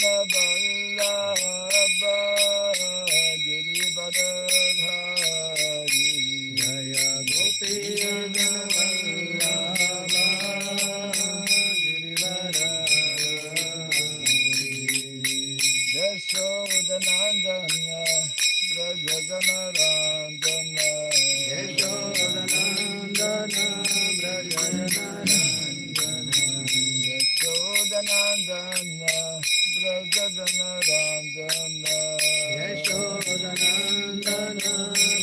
Vallabha Girivardhari Jaya Gopi Jana Vallabha Yashodanandana Brajaganarandana Yashodanandana Brajaganarandana Yashodanandana Brajaganarandana Yashodanandana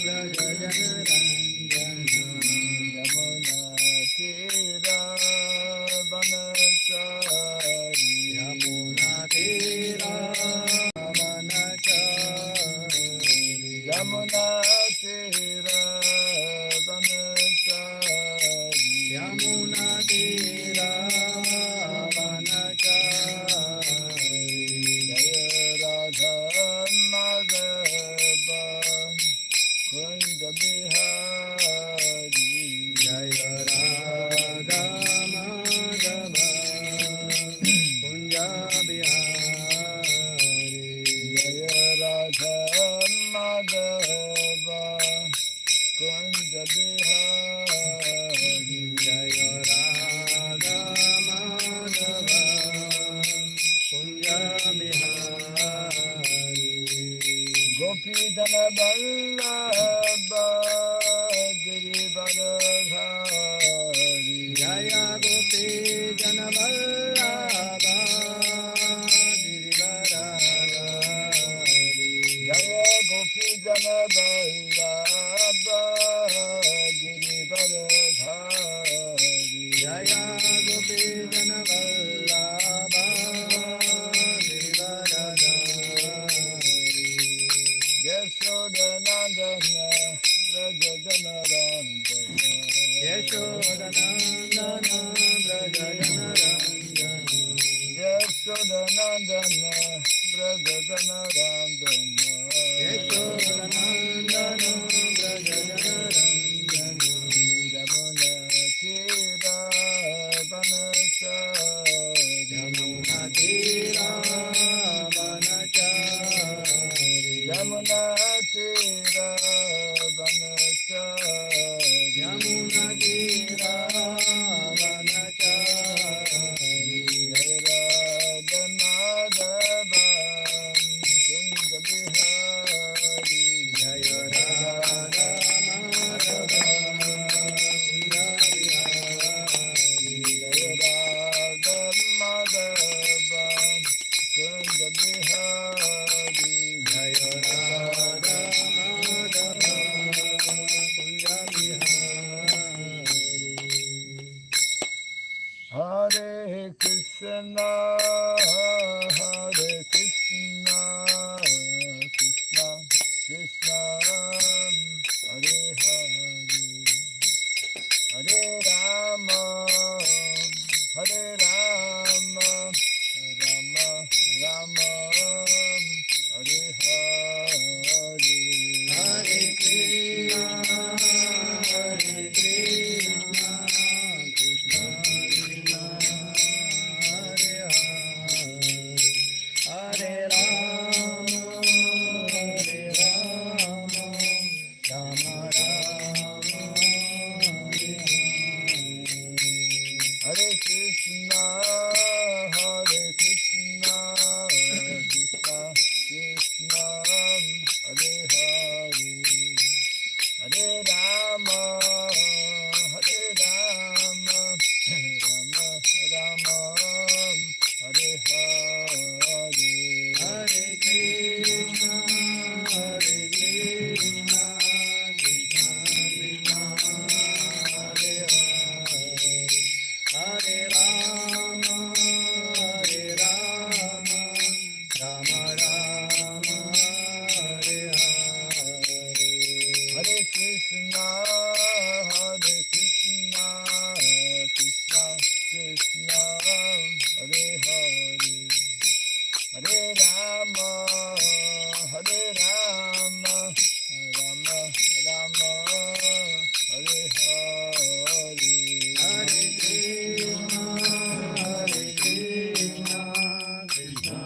Brajaganarandana Yamuna Tira Vanachari Yamuna Tira Yamuna Tira Vanachari Yamuna Tira Vanachari Jaya Radha Madhava Kunja Bihari Jaya Radha Madhava Kunja Bihari Jaya Radha Madhava Kunja Bihari Jaya Radha Madhava Kunja Bihari Gopi Dana Vallabha Girivardhari Jaya Gopi Dana Vallabha Girivardhari Jaya Gopi Dana Vallabha Girivardhari Jaya Gopi Dana Vallabha Girivardhari Yashodanandana Brajaganarandana Yashodanandana Brajaganarandana Yashodanandana Brajaganarandana Yashodanandana Brajaganarandana Yamuna Tira Vanachari Yamuna Tira Vanachari Yamuna Tira Vanachari Yamuna Tira Vanachari Radha Madhava Kunja Bihari Jaya Radha Madhava Kunja Bihari Jaya Radha Madhava Kunja Bihari Jaya Radha Madhava Kunja Bihari Hare Krishna Hare Krishna Krishna Krishna Hare Hare Hare Rama Hare Rama Rama Rama Hare Hare Hare Krishna Hare Krishna Krishna Krishna Hare Hare Hare Rama Hare Rama Rama Rama Hare Hare Krishna Hare Krishna Krishna Krishna Hare Hare Hare Rama Hare Rama Rama Rama Hare Hare Hare Krishna Hare Krishna Krishna Krishna Hare Hare Hare Rama Hare Rama Rama Rama Hare Hare Hare Krishna Hare Krishna Krishna Krishna Hare Hare Hare Rama Hare Rama Rama Rama Hare Hare Hare Krishna Krishna Krishna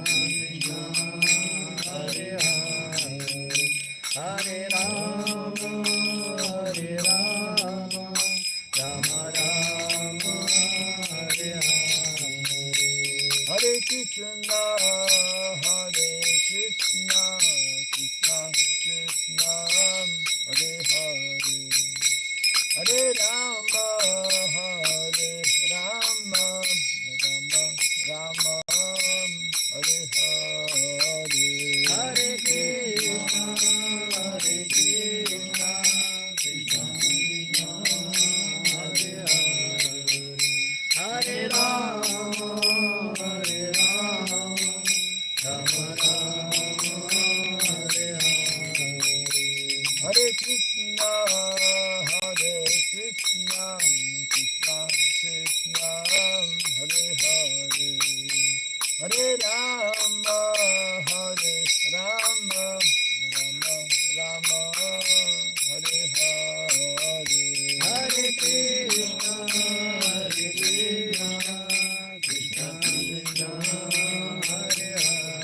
Hare Rama, Hare Rama, Rama Rama, Hare Hare, Hare Krishna, Hare Krishna, Krishna Krishna, Hare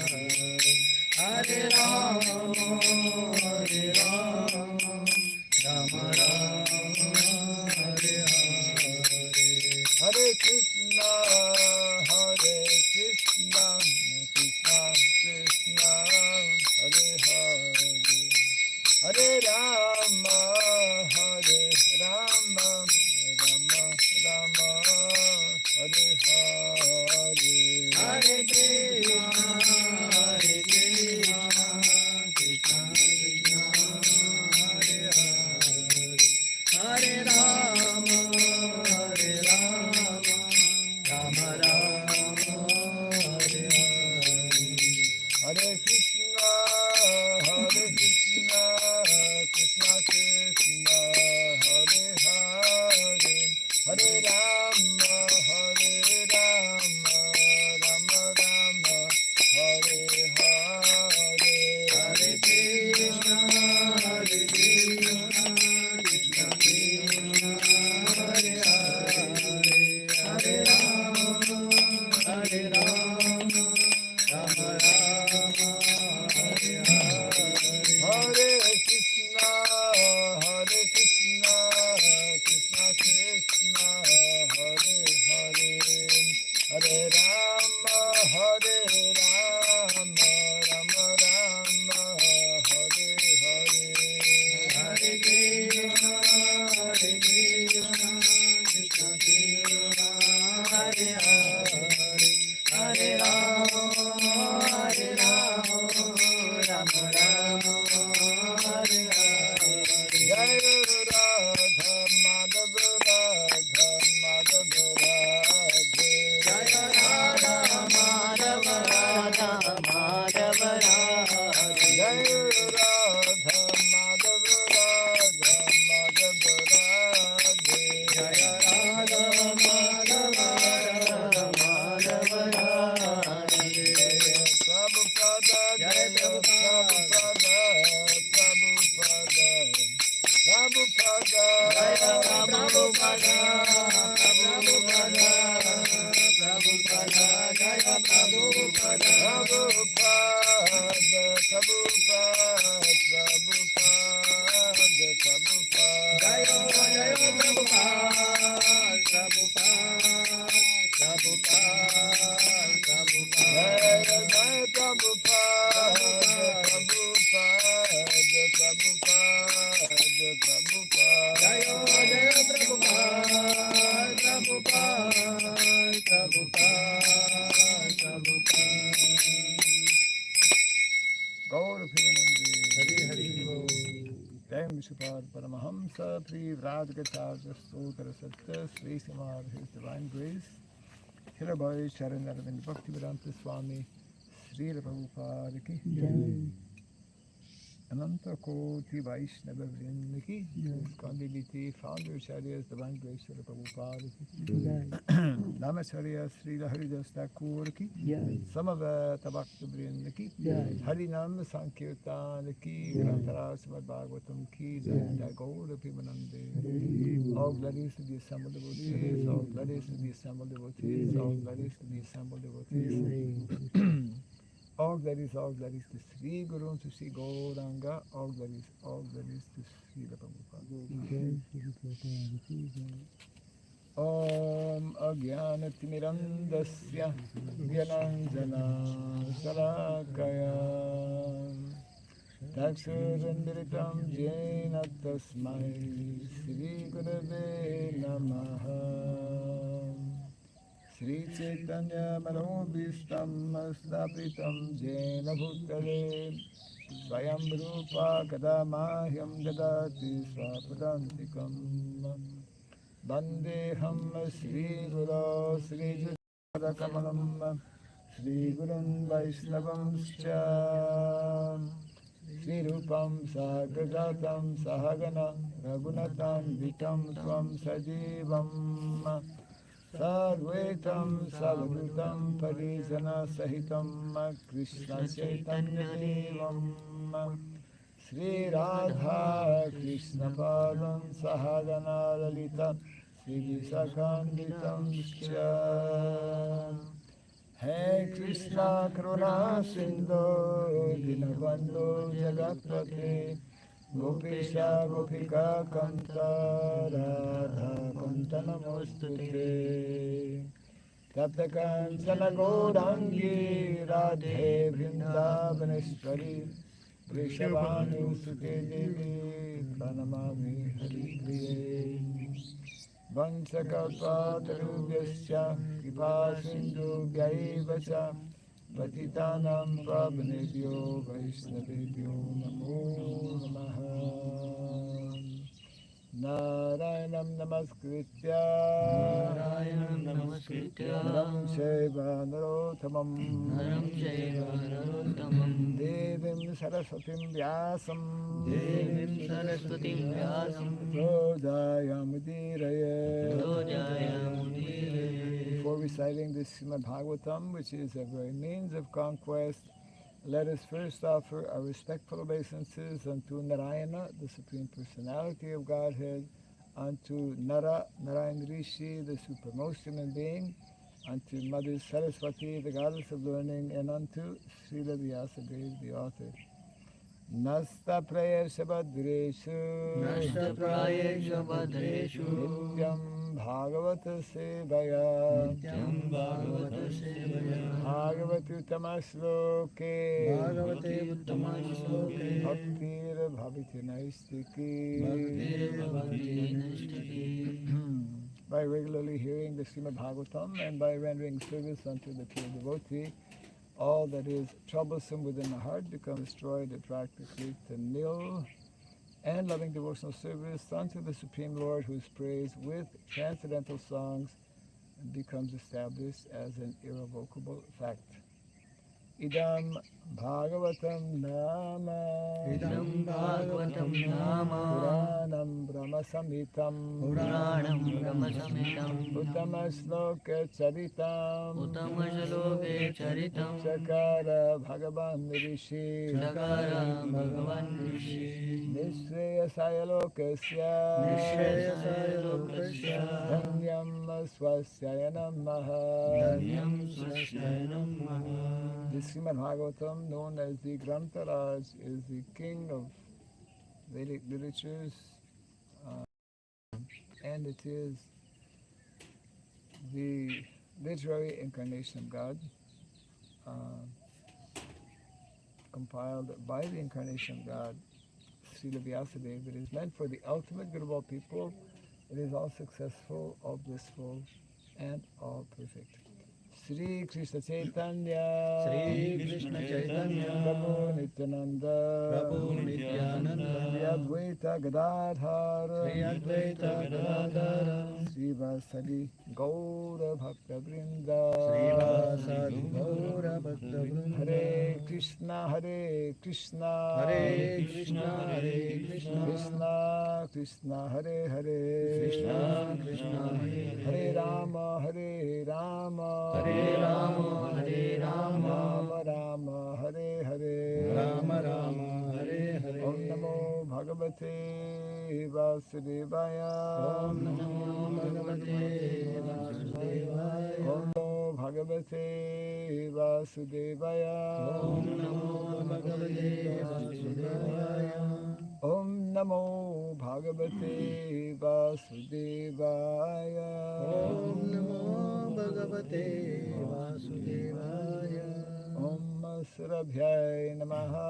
Hare, Hare Rama, Hare Rama, Rama Rama, Hare Hare, Hare Krishna, Hare Krishna, Krishna Krishna, Hare Hare, Hare Rama, Hare Rama, Rama Rama, Hare Hare, Hare Krishna, Hare Krishna, Krishna Krishna, Hare Hare, Hare Rama, Hare Rama, Rama Rama, Hare Hare, Hare Krishna, Hare Krishna, Krishna Krishna, Hare Hare, Hare Rama, Hare Rama, Rama Rama, Hare Hare, Hare Krishna, Hare Krishna, Krishna Krishna, Hare Hare, Hare Rama, Hare Rama, Rama Rama, Hare Hare, Hare Krishna, Hare Krishna, Krishna Krishna, Hare Hare, Hare Rama, Hare Rama, Rama Rama, Hare Hare, Hare Krishna, Hare Krishna, Krishna Krishna, Hare Hare, Hare Rama, Hare Rama, Rama Rama, Hare Hare, Jai Radha Madhav Radha Madhav Radhe, Jai Radha Madhav Radha Madhav Radhe, Jai Radha Madhav Radha Madhav Radhe, Jai Radha Madhav Radha Madhav Radhe, Jai Prabhupada, Jai Prabhupada, Prabhupada, Prabhupada, Jai Prabhupada, Prabhupada, Prabhupada, Jai Prabhupada, Prabhupada, Prabhupada, Prabhupada, Prabhupada, Jai Prabhupada, Prabhupada, Prabhupada, Prabhupada, Jai Prabhupada, Prabhupada, Prabhupada, Prabhupada, Jai Prabhupada, Prabhupada, Prabhupada, Gaur Premanande, Hari Hari Bo, Jai Vishupad Paramahamsa, Pri Vrajgacharya Stotra Satya, Sri Samar, His Divine Grace, Hirabai Sharan Aravind Bhaktivedanta Swami, Sri Prabhupada Ki Jai, Ananta Koti Vaishnava Vrinda Ki Jai, Condility, Founder Acharyas, Divine Grace, Sri Prabhupada Ki Jai, Namacharya Sri Haridas Thakur Ki Jai, Samaveta Bhakta Vrinda Ki Jai, Harinam Sankirtan Ki, Grantara Srimad Bhagavatam Ki Jai, Jai Gaur Premanande, all glories to the assembled devotees, all glories to the assembled devotees, all glories to the assembled devotees. All glories to Sri Guru, to Sri Gauranga, all glories to Sri Prabhupada. Om Agyanatimirandasya Gyananjana Salakaya Taksurandritam Jena Tasmai Sri Gurave Namaha Sri Chaitanya Manobhishtam Stapitam Jena Bhutale Swayam Rupa Kadamahyam Dadati Swapadantikam Vandeham Sri Guru Sri Judakamalam Sri Gurun Vaishnavam Scha Sri Rupam Sagrajatam Sahagana Raghunatam Vitam Tvam Sajivam Sadvaitam Sadhutam Parijana Sahitam Krishna Chaitanya Devam Sri Radha Krishna Padam Sahagana Lalita Sri Visakanditam Scha Hey Krishna Karuna Sindhu Dinabandhu Jagatpate Gopesha Gopika Kanta Radha Kanta Namostute Tapta Kancana Gaurangi Radhe Vrindavaneshwari Vrishabhanu Sute Devi Pranamami Hari Priye Vansakalpatarubhyasya Kripa Sindhu Vyaivacha Patitanam Prabhanebhyo Vaishnavebhyo Namo Namaha Narayanam Namaskritya Naram Shaiva Narottamam Devim Saraswatim Vyasam Prodayamudiraye. Before reciting this Srimad Bhagavatam, which is a very means of conquest, let us first offer our respectful obeisances unto Narayana, the Supreme Personality of Godhead, unto Nara, Narayan Rishi, the supermost human being, unto Mother Saraswati, the goddess of learning, and unto Srila Vyasadeva, the author. Nasta prayesha badreshu Nityam Bhagavata Sevaya Bhagavati Uttamasloke Bhaktir Bhaviti Naistiki. By regularly hearing the Srimad Bhagavatam and by rendering service unto the pure devotee, all that is troublesome within the heart becomes destroyed, attracted to nil, and loving devotional service unto the Supreme Lord, whose praise with transcendental songs becomes established as an irrevocable fact. Idam Bhagavatam Nama Puranam Brahma Samhitam Uttama Shloka Charitam Chakara Bhagavan Rishi Nishreyasaya Lokasya Dhanyam Swasyaya Namaha. The Srimad Bhagavatam, known as the Grantha Raj, is the king of Vedic literatures, and it is the literary incarnation of God, compiled by the incarnation of God, Srila Vyasadeva. It is meant for the ultimate good of all people. It is all successful, all blissful, and all perfect. Sri Krishna Chaitanya Prabhu Nityananda Sri Advaita Gadadhara Sri Vasadi Gaura Bhakta Vrinda Hare Krishna Krishna Krishna Hare Hare Hare Rama Rama Rama Hare Hare Om Namo Bhagavate Vasudevaya Om Namo Bhagavate Vasudevaya Om Namo Bhagavate Vasudevaya Om Surabhyay Namaha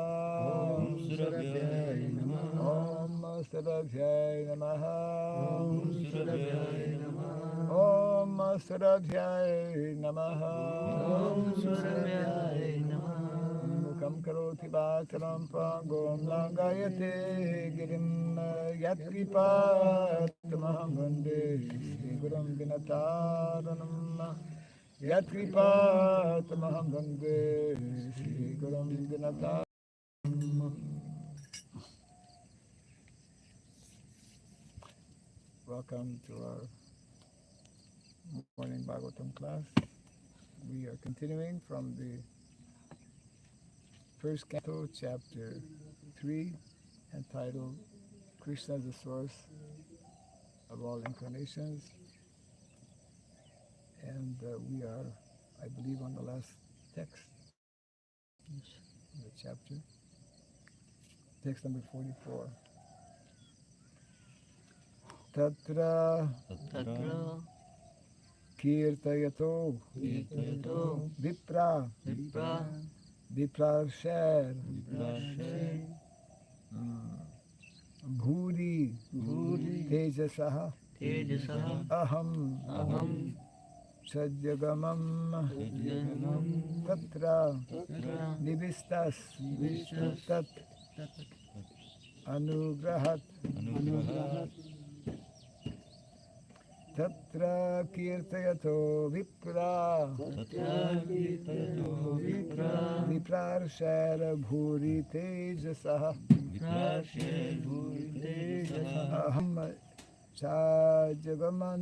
Om Surabhyay Namaha Om Surabhyay Namaha Mukam karoti bhaskaram pangom langayate girim yatkripatamaham vande Sri Gurum Vinataranam yatkripatamaham vande Sri Gurum Vinataranam. Welcome to our morning Bhagavatam class. We are continuing from the first canto, chapter 3, entitled Krishna is the source of all incarnations. And we are, I believe, on the last text of the chapter, text number 44. Tatra Kirtayato Vipra Viprarsher Bhuri Tejasaha Aham Sajagamam Tatra Nivistas Tat Anugrahat Tatra Kirtayato Vipra Viprarshara Bhuri Tejasaha Aham Chajagaman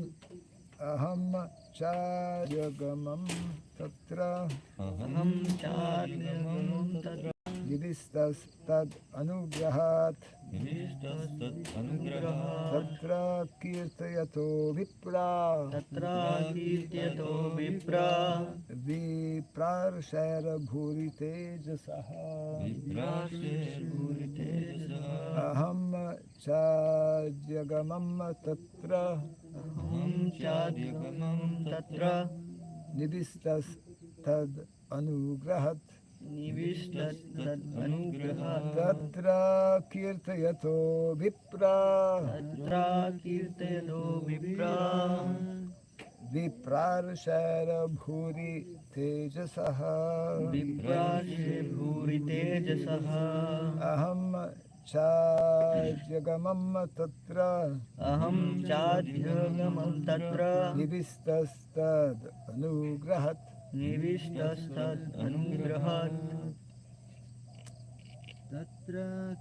Aham Chajagamam Tatra Yudhistas Tad Anugrahat Tatra Kirtayato Vipra Viprarshara Bhuri Tejasaha Aham Chajagamam Tatra Nidhistas Tad Anugrahat Tatra Kirtayato Vipra Viprarshara Bhuri Tejasaha Aham Chajagamam Tatra Nivistas Tad Anugrahat Tatra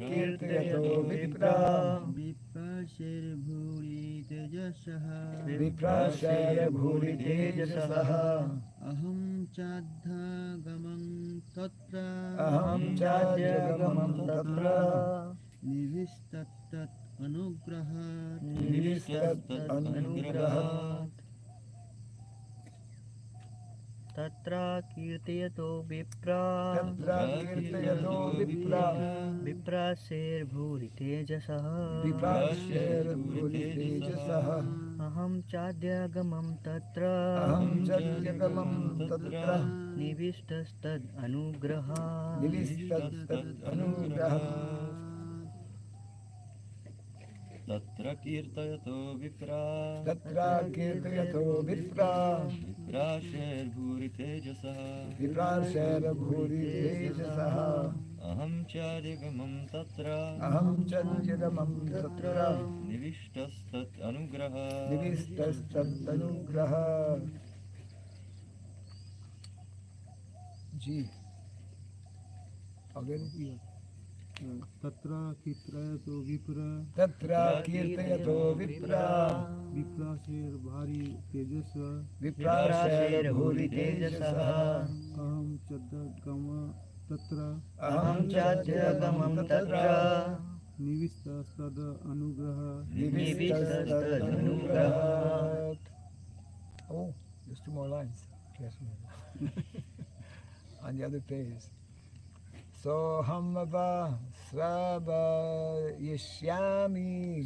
Kirtayato Vipra Viprasher Bhuri Tejasaha Aham Chadhagamam Tatra Nivistat Anugrahat Tatra Kirtayato Vipra Viprasher Bhuri Tejasaha Aham Chadyagamam Tatra Nivishtastad Anugraha Tatra Kirtayato Vipra Viprasher Bhuri Tejasaha Aham Chadigamam Tatra Nivishtastat Anugraha Ji. Again. Tatra Kirtayato Vipra Viprasher Bhari Tejasa Aham Chadyagamam Tatra Nivistastad Anugraha Oh, there's two more lines. Yes. On the other page. Sohamava Srava Yishyami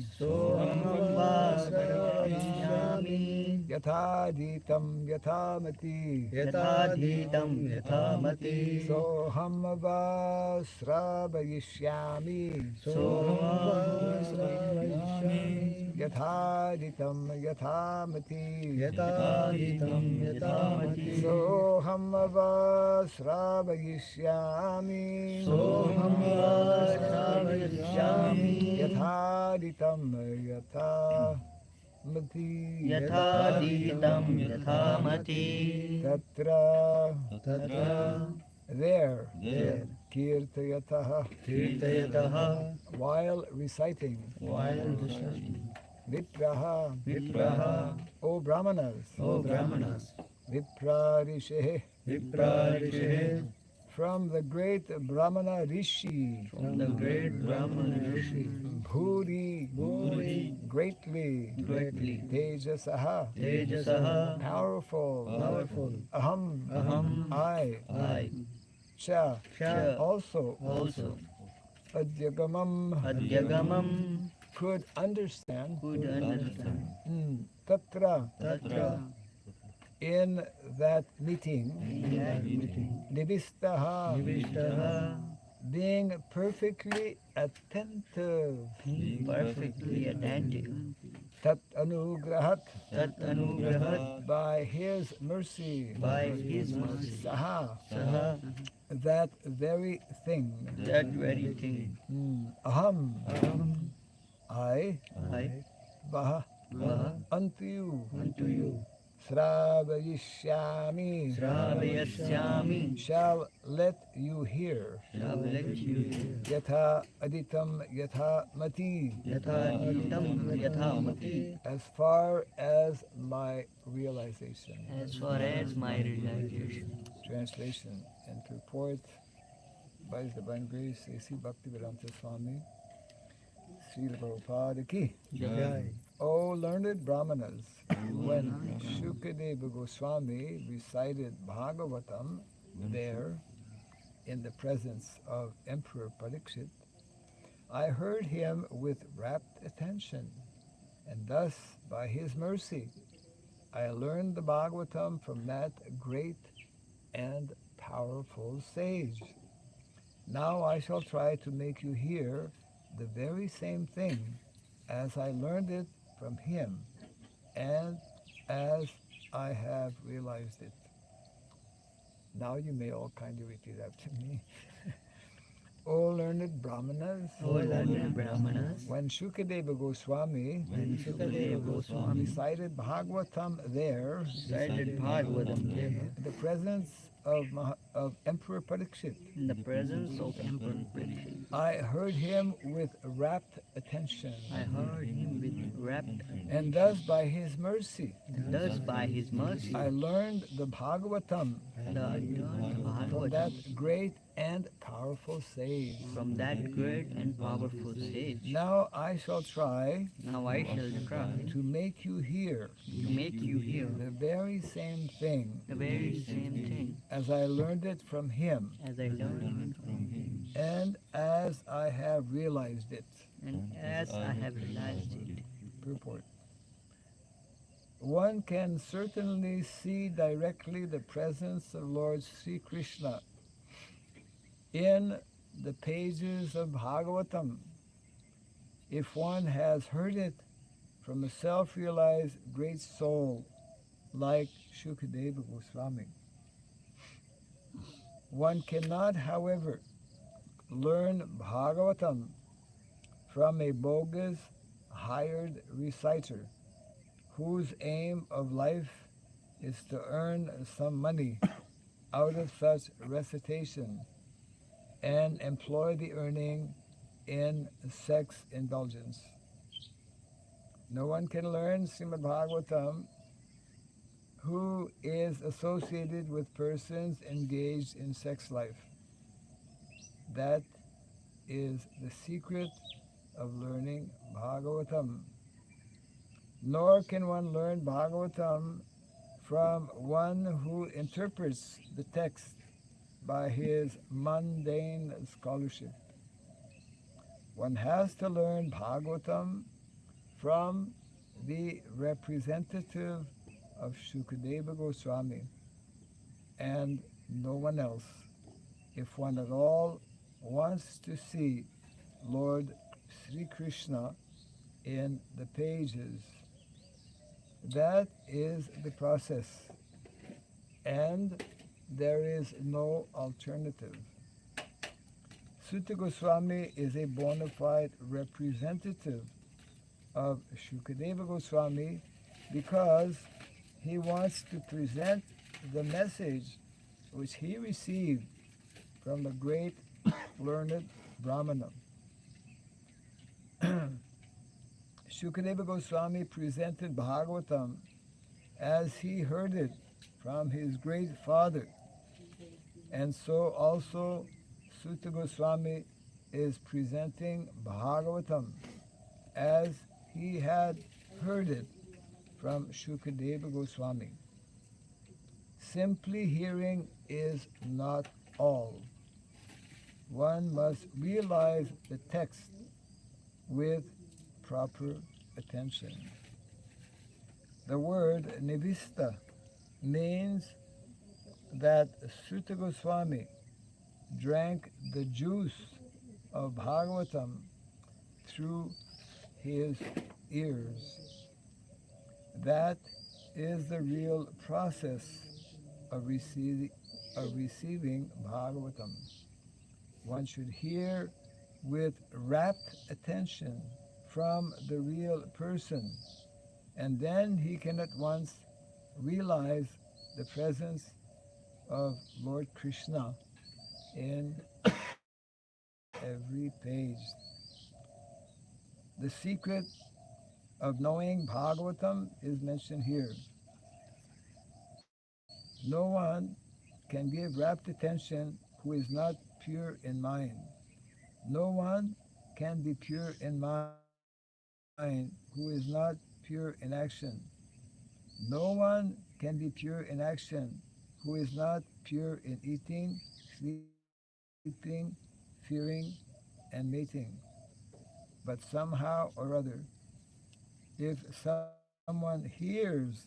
Yathaditam Yathamati Sohamava Srava Yishyami Yathaditam Yathamati Sohamava Srava Yishyami Yathaditam Yathamati Tatra There Kirtayataha while reciting Vipraha, Vipraha, O Brahmanas, O Brahmanas, Vipra Rishe, Vipra Rishe, from the great Brahmana Rishi, from the great Brahmana Rishi, Bhuri, Bhuri, greatly, greatly, Tejasaha, Tejasaha, powerful, powerful, Aham, Aham, I, I, Cha, Cha, also, also, Adyagamam, Adyagamam, could understand, could understand, Tatra, Tatra, in that meeting, in that meeting, Nivistaha, Nivishtaha, being perfectly attentive, being perfectly attentive, Tat anugrahat, Tat Anugrahat, by his mercy, by his mercy, Saha, Saha, that very thing, that very thing, Aham, Aham, I, I, Vaha, Vaha, unto you, unto you, Sravayishyami, Sravayasyami, shall let you hear, shall let you hear, Yatha aditam yatha mati, Yatha Itam Yatha Mati, as far as my realization. as far as my realization. Translation and purport by His Divine Grace A.C. Bhaktivedanta Swami, Srila Prabhupada Ki. Jai. O learned Brahmanas, when Shukadeva Goswami recited Bhagavatam there in the presence of Emperor Parikshit, I heard him with rapt attention, and thus, by his mercy, I learned the Bhagavatam from that great and powerful sage. Now I shall try to make you hear the very same thing as I learned it from him and as I have realized it. Now you may all kindly repeat after me. O learned Brahmanas, O learned Brahmanas, when Shukadeva Goswami when Shukadeva Goswami recited Bhagavatam there recited Bhagavatam there, in the presence of Emperor Parikshit, in the presence of Emperor Parikshit, I heard him with rapt attention, I heard him with rapt and thus by his mercy and thus by his mercy, I learned the Bhagavatam the learned from that Bhagavatam great and powerful sage. from that great and powerful sage. Now I shall try Now I shall try to make you hear to make you hear the very same thing the very same thing as I learned it from him as I learned it from him, and as I have realized it. and as I have realized it. Purport. One can certainly see directly the presence of Lord Sri Krishna in the pages of Bhagavatam if one has heard it from a self-realized great soul like Shukadeva Goswami. One cannot, however, learn Bhagavatam from a bogus hired reciter whose aim of life is to earn some money out of such recitation and employ the earning in sex indulgence. No one can learn Srimad Bhagavatam who is associated with persons engaged in sex life. That is the secret of learning Bhagavatam. Nor can one learn Bhagavatam from one who interprets the text by his mundane scholarship. One has to learn Bhagavatam from the representative of Shukadeva Goswami and no one else if one at all wants to see Lord Sri Krishna in the pages. That is the process, and there is no alternative. Sutta Goswami is a bona fide representative of Shukadeva Goswami because he wants to present the message which he received from the great learned Brahmana. Shukadeva Goswami presented Bhagavatam as he heard it from his great father. And so also Sutta Goswami is presenting Bhagavatam as he had heard it from Shukadeva Goswami. Simply hearing is not all. One must realize the text with proper attention. The word nivista means that Sutta Goswami drank the juice of Bhagavatam through his ears. That is the real process of receiving Bhagavatam. One should hear with rapt attention from the real person, and then he can at once realize the presence of Lord Krishna in every page. The secret of knowing Bhagavatam is mentioned here. No one can give rapt attention who is not pure in mind. No one can be pure in mind who is not pure in action. No one can be pure in action who is not pure in eating, sleeping, fearing, and mating. But somehow or other, if someone hears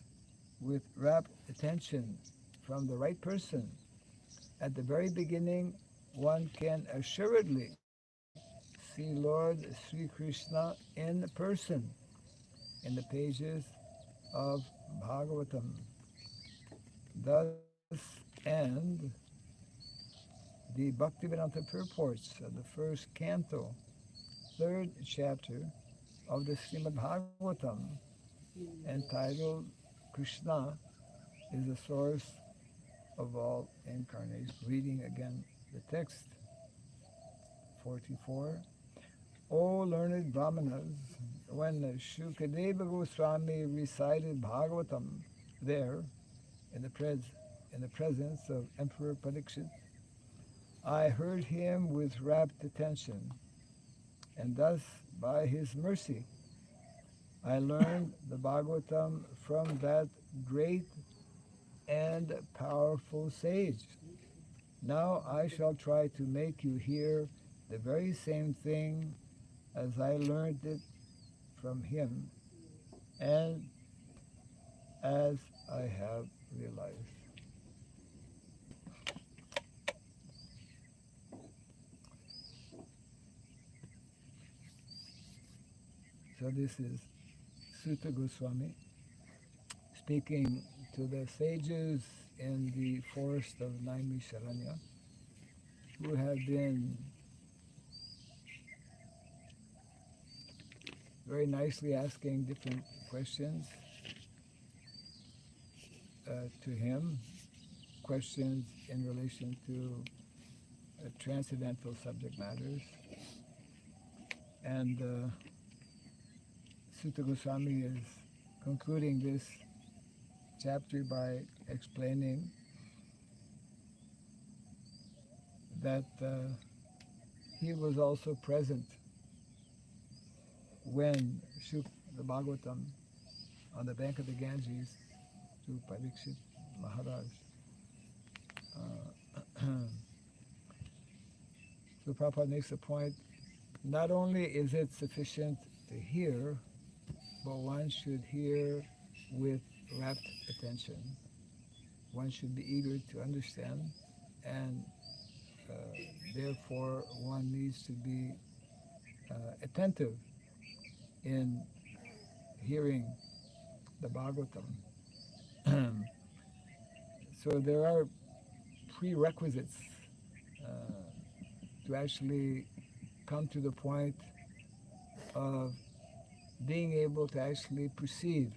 with rapt attention from the right person, at the very beginning, one can assuredly see Lord Sri Krishna in person in the pages of Bhagavatam. Thus end the Bhaktivedanta purports of the first canto, third chapter of the Srimad Bhagavatam, entitled Krishna is the source of all incarnations. Reading again the text, 44. O learned Brahmanas, when Shukadeva Goswami recited Bhagavatam there, in the presence of Emperor Parikshit, I heard him with rapt attention, and thus, by his mercy, I learned the Bhagavatam from that great and powerful sage. Now I shall try to make you hear the very same thing as I learned it from him and as I have realized. So this is Sutta Goswami speaking to the sages in the forest of Naimisharanya who have been very nicely asking different questions to him, questions in relation to transcendental subject matters. And Sutta Goswami is concluding this chapter by explaining that he was also present when the Bhagavatam on the bank of the Ganges to Parikshit Maharaj. So Prabhupada makes a point, not only is it sufficient to hear, but one should hear with rapt attention. One should be eager to understand, and therefore one needs to be attentive in hearing the Bhagavatam. So there are prerequisites to actually come to the point of being able to actually perceive,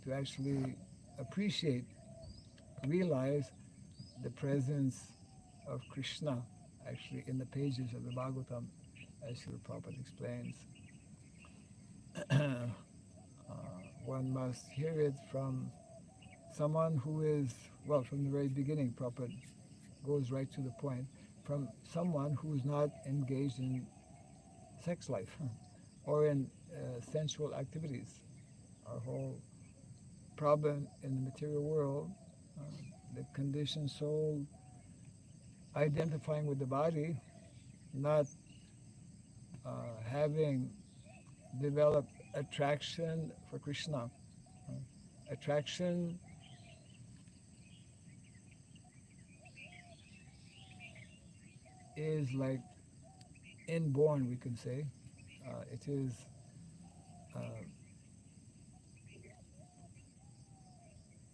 to actually appreciate, realize the presence of Krishna actually in the pages of the Bhagavatam, as Srila Prabhupada explains. One must hear it from someone who is, well, from the very beginning, Prabhupada goes right to the point, from someone who is not engaged in sex life or in sensual activities. Our whole problem in the material world, the conditioned soul identifying with the body, not having developed attraction for Krishna. Attraction is like inborn, we can say. It is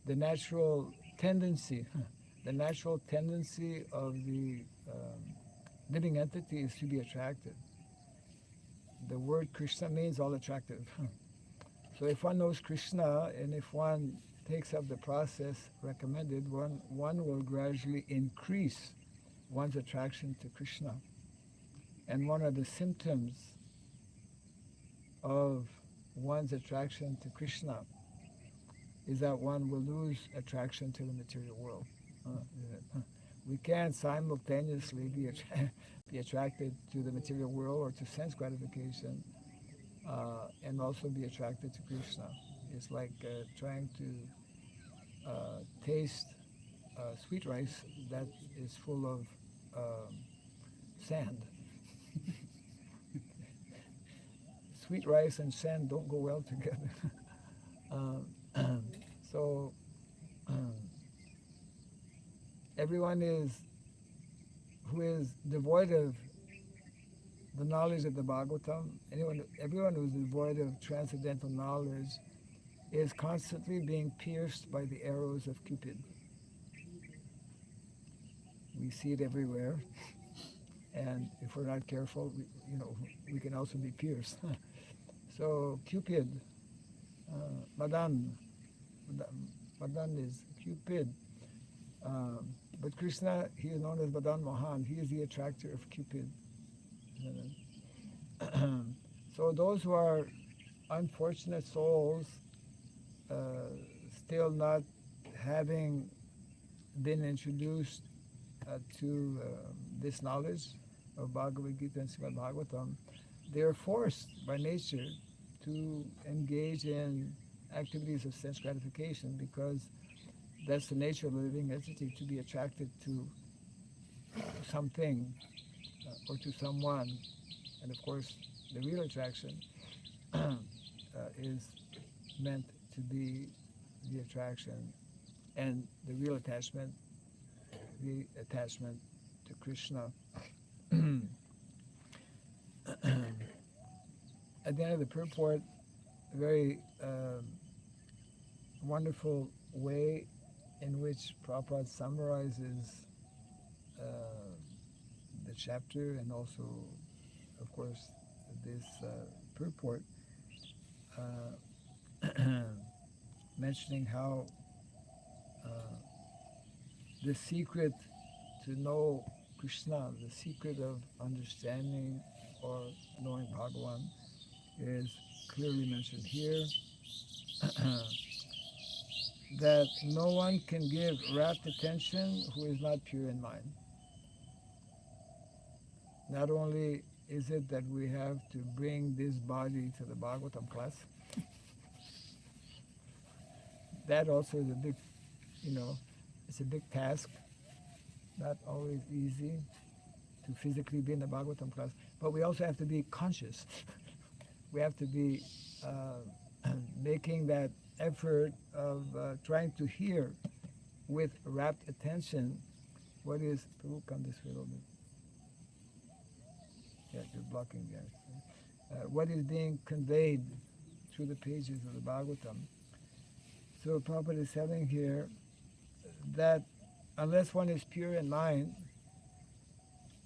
the natural tendency, the natural tendency of the living entity is to be attracted. The word Krishna means all attractive. So if one knows Krishna and if one takes up the process recommended, one will gradually increase one's attraction to Krishna. And one of the symptoms of one's attraction to Krishna is that one will lose attraction to the material world. We can't simultaneously be attracted to the material world or to sense gratification and also be attracted to Krishna. It's like trying to taste sweet rice that is full of sand. Sweet rice and sand don't go well together. So everyone who is devoid of the knowledge of the Bhagavatam, everyone who is devoid of transcendental knowledge is constantly being pierced by the arrows of Cupid. We see it everywhere, and if we're not careful, we can also be pierced. So Cupid, Madan is Cupid. But Krishna, he is known as Madan Mohan. He is the attractor of Cupid. So those who are unfortunate souls, still not having been introduced to this knowledge of Bhagavad Gita and Srimad Bhagavatam, they are forced by nature to engage in activities of sense gratification because that's the nature of a living entity, to be attracted to something or to someone. And of course, the real attraction is meant to be the attraction, and the real attachment, the attachment to Krishna. At the end of the purport, a very wonderful way in which Prabhupada summarizes the chapter and also, of course, this purport, mentioning how the secret to know Krishna, the secret of understanding or knowing Bhagavan is clearly mentioned here. That no one can give rapt attention who is not pure in mind. Not only is it that we have to bring this body to the Bhagavatam class, that also is a big, it's a big task, not always easy to physically be in the Bhagavatam class, but we also have to be conscious. We have to be making that effort of trying to hear with rapt attention what is, Prabhu, come this way a little bit. Yeah, you're blocking that. What is being conveyed through the pages of the Bhagavatam. So Prabhupada is telling here that unless one is pure in mind,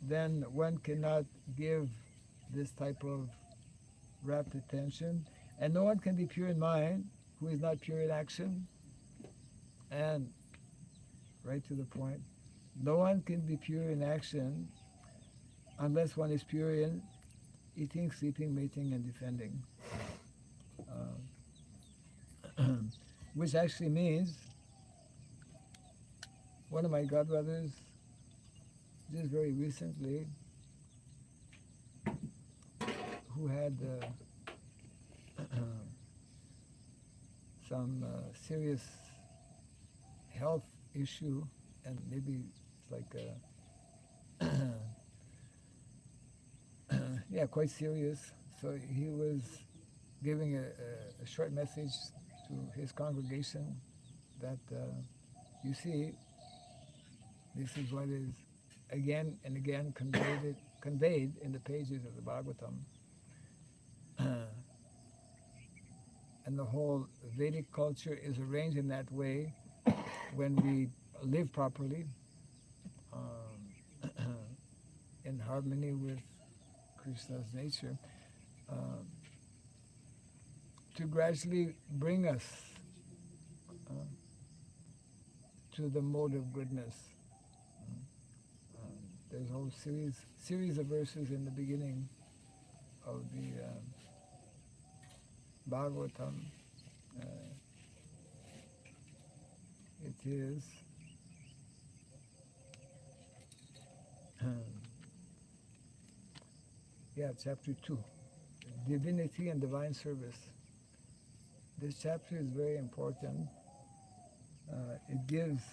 then one cannot give this type of rapt attention, and no one can be pure in mind who is not pure in action. And right to the point, no one can be pure in action unless one is pure in eating, sleeping, mating, and defending. which actually means one of my godbrothers just very recently, who had some serious health issue, and maybe it's like yeah, quite serious. So he was giving a short message to his congregation that you see, this is what is again and again conveyed in the pages of the Bhagavatam. And the whole Vedic culture is arranged in that way when we live properly, in harmony with Krishna's nature, to gradually bring us to the mode of goodness. There's a whole series of verses in the beginning of the Bhagavatam. It is chapter 2, Divinity and Divine Service. This chapter is very important. It gives,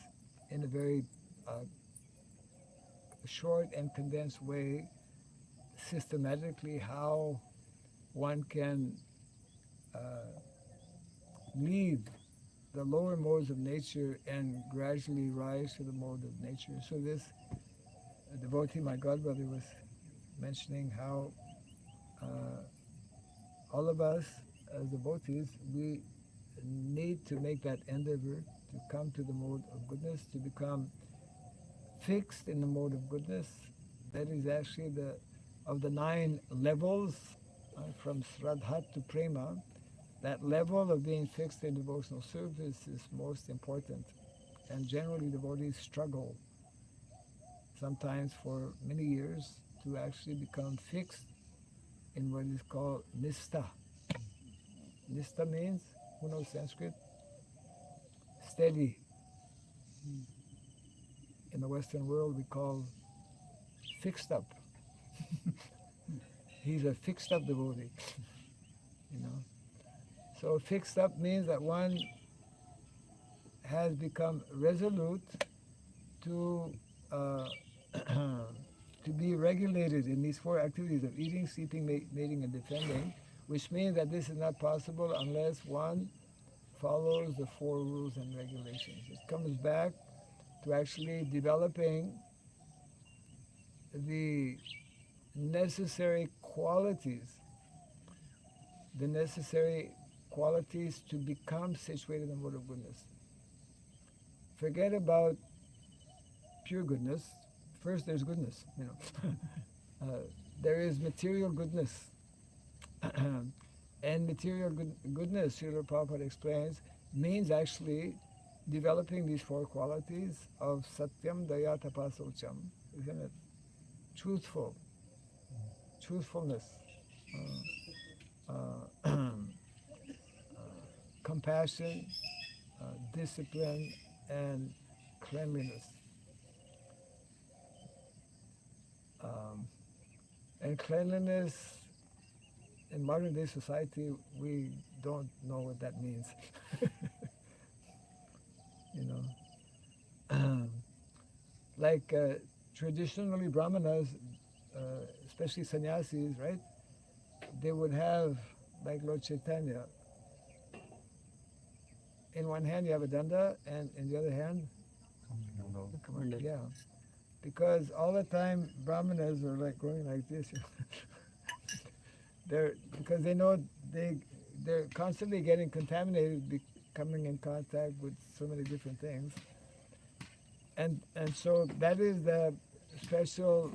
in a very short and condensed way, systematically how one can leave the lower modes of nature and gradually rise to the mode of nature. So this devotee, my godbrother, was mentioning how all of us as devotees, we need to make that endeavor to come to the mode of goodness, to become fixed in the mode of goodness. That is actually of the 9 levels, from Sraddha to Prema. That level of being fixed in devotional service is most important. And generally devotees struggle sometimes for many years to actually become fixed in what is called nistha. Nistha means, who knows Sanskrit? Steady. In the Western world we call fixed up. He's a fixed up devotee. So fixed up means that one has become resolute to to be regulated in these 4 activities of eating, sleeping, mating, and defending, which means that this is not possible unless one follows the 4 rules and regulations. It comes back to actually developing the necessary qualities to become situated in the mode of goodness. Forget about pure goodness. First there's goodness, there is material goodness. And material goodness, Srila Prabhupada explains, means actually developing these 4 qualities of satyam, daya, tapasaucham, isn't it? Truthfulness, compassion, discipline, and cleanliness. And cleanliness, in modern day society, we don't know what that means. Like traditionally Brahmanas, especially sannyasis, right? They would have, like Lord Chaitanya, in one hand you have a danda, and in the other hand, yeah. Because all the time Brahmanas are like going like this. Because they know they're constantly getting contaminated, coming in contact with so many different things. And so that is the special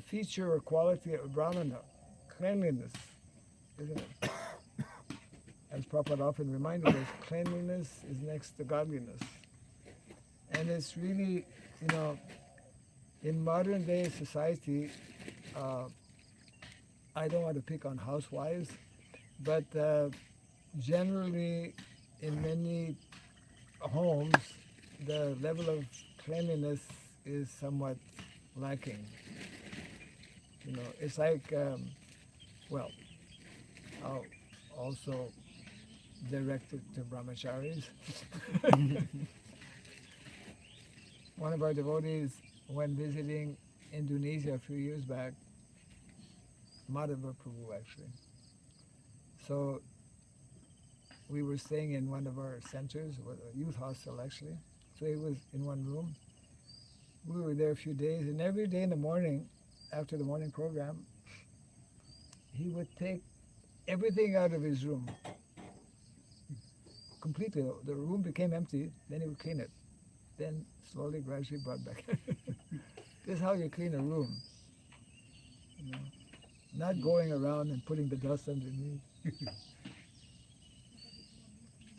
feature or quality of Brahmana, cleanliness, isn't it? As Prabhupada often reminded us, cleanliness is next to godliness. And it's really, in modern day society, I don't want to pick on housewives, but generally in many homes, the level of cleanliness is somewhat lacking. You know, it's like, well, I'll also direct it to brahmacharis. One of our devotees, when visiting Indonesia a few years back, Madhava Prabhu actually. So we were staying in one of our centers, a youth hostel actually. So he was in one room. We were there a few days, and every day in the morning, after the morning program, he would take everything out of his room. Completely. The room became empty, then he would clean it. Then slowly, gradually brought back. This is how you clean a room. You know? Not going around and putting the dust underneath.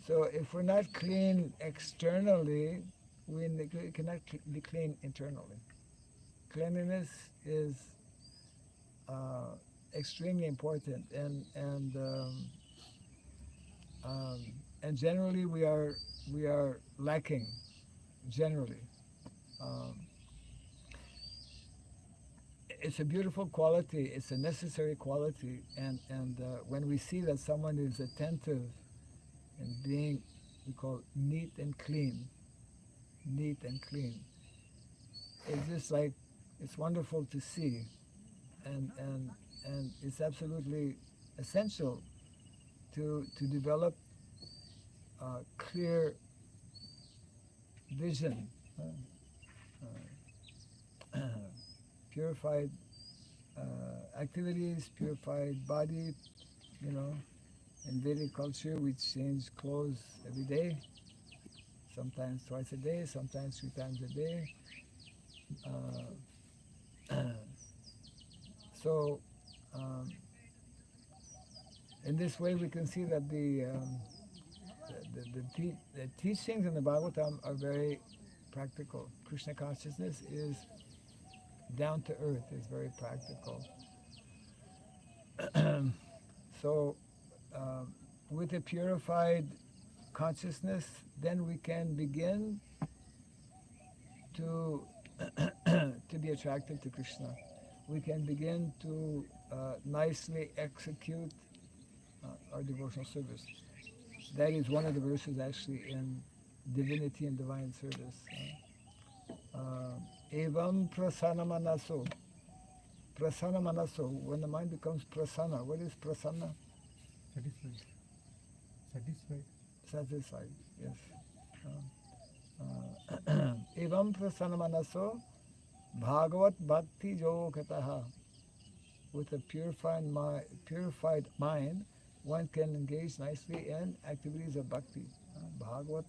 So if we're not clean externally, we cannot be clean internally. Cleanliness is extremely important, and generally we are lacking. Generally, it's a beautiful quality. It's a necessary quality, and when we see that someone is attentive and being, we call it neat and clean, it's just like, it's wonderful to see, and it's absolutely essential to develop clear vision, purified activities, purified body. You know, in Vedic culture, we change clothes every day, sometimes twice a day, sometimes 3 times a day. So, in this way, we can see that the teachings in the Bhagavatam are very practical. Krishna consciousness is down to earth, is very practical. So, with a purified consciousness, then we can begin to to be attracted to Krishna. We can begin to nicely execute our devotional service. That is one of the verses actually in Divinity and Divine Service. Evam prasana manaso. Prasana manaso. When the mind becomes prasana, what is prasana? Satisfied. Satisfied. Satisfied, yes. Evam prasana manaso bhagavat bhakti yogataha. With a purified mind, one can engage nicely in activities of bhakti. Bhagavat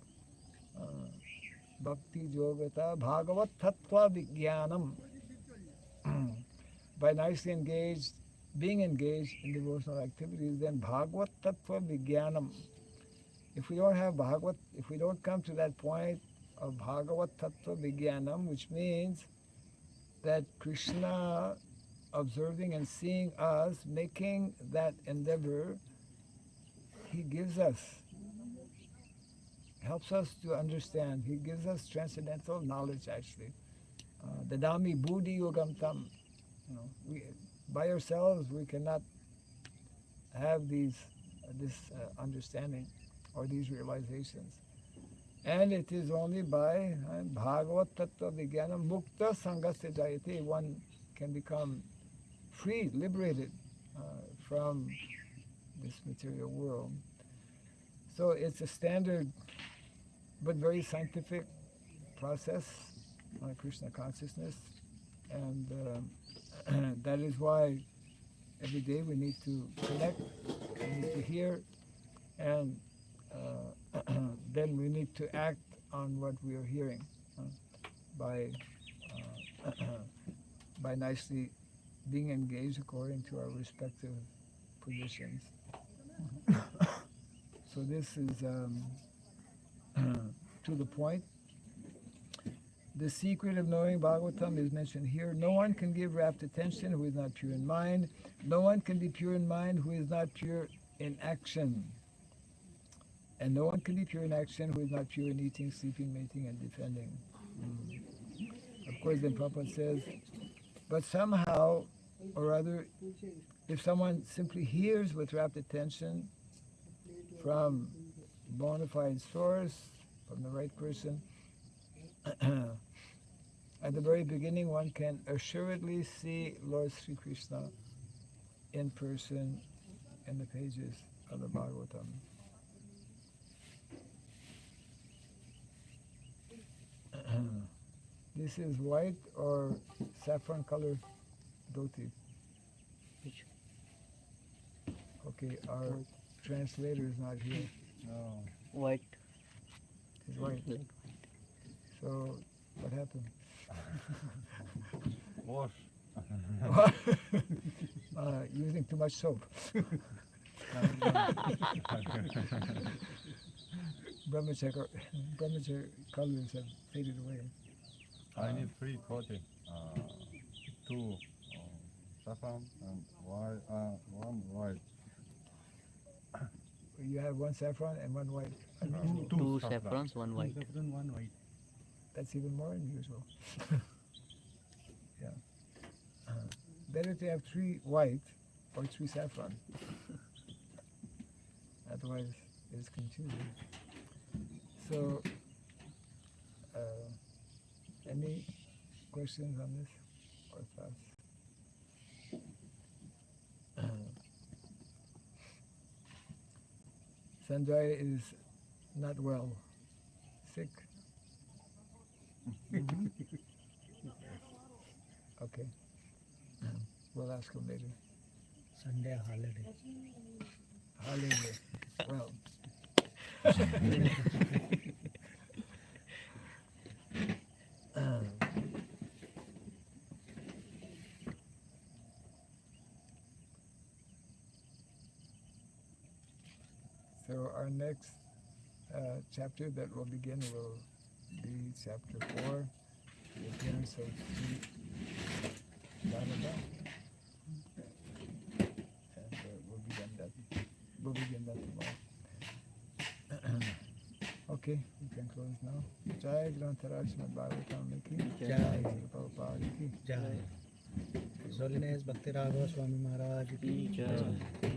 bhakti yogata bhagavat tattva vijnanam. By nicely being engaged in devotional activities, then bhagavat tattva vijnanam. If we don't have bhagavat, if we don't come to that point of bhagavat tattva vijnanam, which means that Krishna observing and seeing us, making that endeavor, he gives us, helps us to understand. He gives us transcendental knowledge actually. Dadami buddhi yogam tam. You know, by ourselves we cannot have this understanding or these realizations. And it is only by Bhagavat Tattva Vijnanam Mukta Sangasya Jayate one can become free, liberated from this material world. So it's a standard but very scientific process on Krishna consciousness, and that is why every day we need to connect, we need to hear, and then we need to act on what we are hearing by nicely being engaged according to our respective positions. So this is to the point. The secret of knowing Bhagavatam is mentioned here. No one can give rapt attention who is not pure in mind. No one can be pure in mind who is not pure in action. And no one can be pure in action who is not pure in eating, sleeping, mating, and defending. Of course, then Prabhupada says, but somehow or other, if someone simply hears with rapt attention from bona fide source, from the right person, at the very beginning one can assuredly see Lord Sri Krishna in person in the pages of the Bhagavatam. This is white or saffron color dhoti. Which? Okay, our translator is not here. No. White. He's white. Like So, what happened? Wash. Using too much soap. Brahmacharya colors have faded away. I need 3 coating. 2 saffron and one white. You have one saffron and one white. two saffrons, one white. Saffron, one white. That's even more unusual. Yeah. Better to have 3 white or 3 saffron. Otherwise, it's confusing. So, any questions on this or thoughts? Sanjay is not well, sick. Okay. We'll ask him later. Sunday holiday. Holiday. Well. So our next chapter that will begin will be chapter 4, the appearance of Sri Radha. And we'll begin that tomorrow. Okay, we can close now. Jai Grantaraj Srimad Bhagavatam Ki Jai. Prabhupada Ki Jai. His Holiness Bhakti Raghava Swami Maharaj ki Jai. Jai.